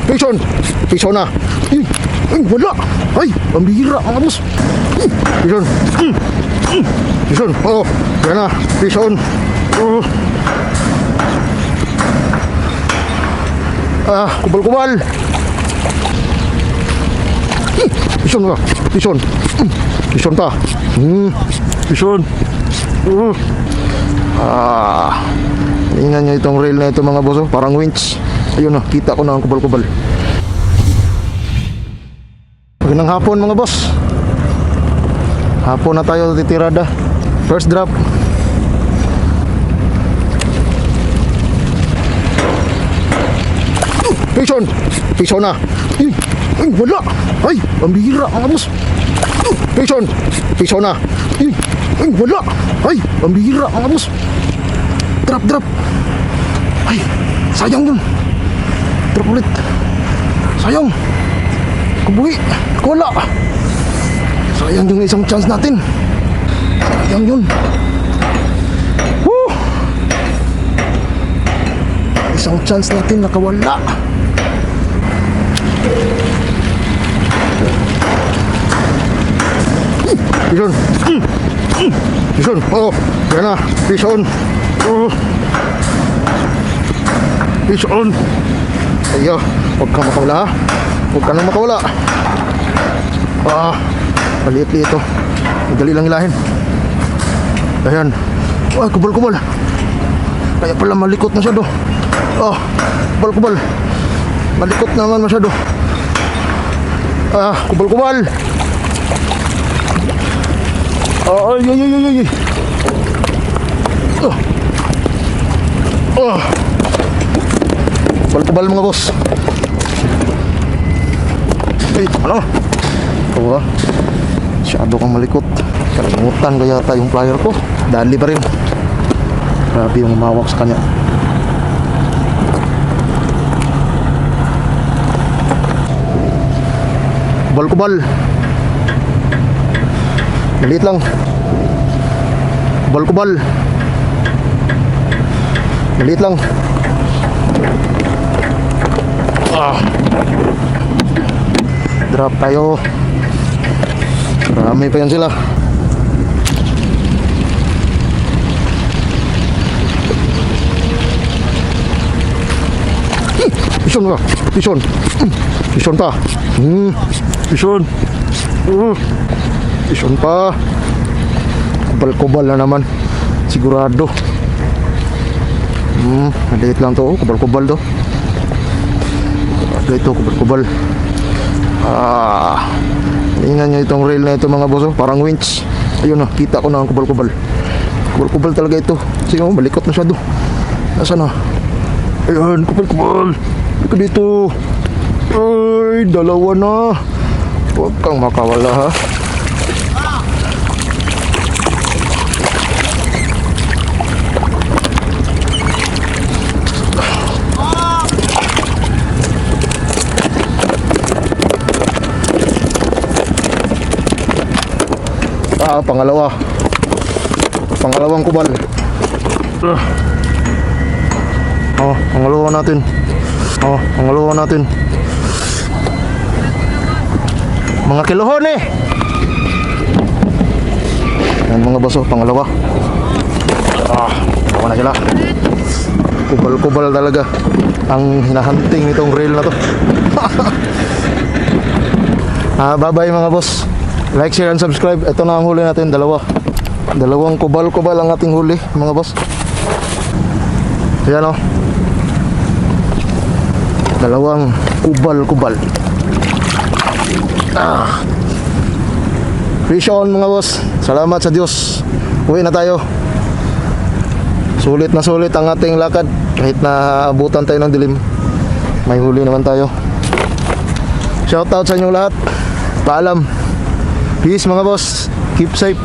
Pison! Pison na! Ay, wala! Ay, pambihira mga boss! Pison! Pison! Oo! Yan na! Pison! Oo! Kubal-kubal! Pison ka! Pison! Pison pa! Pison! Tingnan nyo itong rail na ito mga boss, oh. Parang winch. Ayun na, kita ko na ang kubal-kubal. Magandang hapon mga boss. Hapon na tayo titirada. First drop. Pison! Pison na! Ay, wala! Ay, pambihira mga boss! Pison! Pison na! Ay, wala! Ay, pambihira mga boss! Drop! Ay, sayang yun! Drop ulit! Sayang! Kubuhi! Wala! Sayang yung isang chance natin! Sayang yun! Woo! Isang chance natin nakawala! Pison! Pison! Oo! Yan na! Pison! Oo! Pison! Ayo! Huwag kang makawala ha! Huwag ka nang makawala! Maliit-liit ito. Madali lang ilahin. Ayan! Kubal-kubal! Kaya pala malikot masyado. Kubal-kubal! Malikot naman masyado. Kubal-kubal! Ay. Kubal-kubal mga boss. Ay, ano? Ito masyado kang malikot. Kalimutan kaya yata yung plier ko. Dali pa rin. Grabe yung umawak sa kanya. Kubal-kubal. Maliit lang. Kubal-kubal. Maliit lang. Drop tayo. Marami pa yan sila. Pison ka. Pison. Pison pa. Pison. Pison pa. Kubal-kubal na naman. Sigurado. Maliit lang to. Kubal-kubal to. Ito kubal-kubal. Tingnan nyo itong rail na ito mga boss, oh. Parang winch. Ayun na, kita ko na ang kubal-kubal. Kubal-kubal talaga ito. Sige, malikot masyado. Nasaan na? Ayan, kubal-kubal. Ika dito. Ay, dalawa na. Huwag kang makawala ha. Pangalawang kubal. Pangalawa natin. Mga kilohon eh. Yan mga baso, pangalawa. Pangalawa na sila. Kubal-kubal talaga ang hinahunting nitong rail na to. Bye-bye mga boss. Like, share, and subscribe. Ito na ang huli natin, dalawang kubal-kubal ang ating huli mga boss. Ayan o, dalawang kubal-kubal. Fish on mga boss. Salamat sa Diyos. Uwi na tayo. Sulit na sulit ang ating lakad. Kahit na abutan tayo ng dilim, may huli naman tayo. Shout out sa inyong lahat. Paalam. Peace mga boss. Keep safe.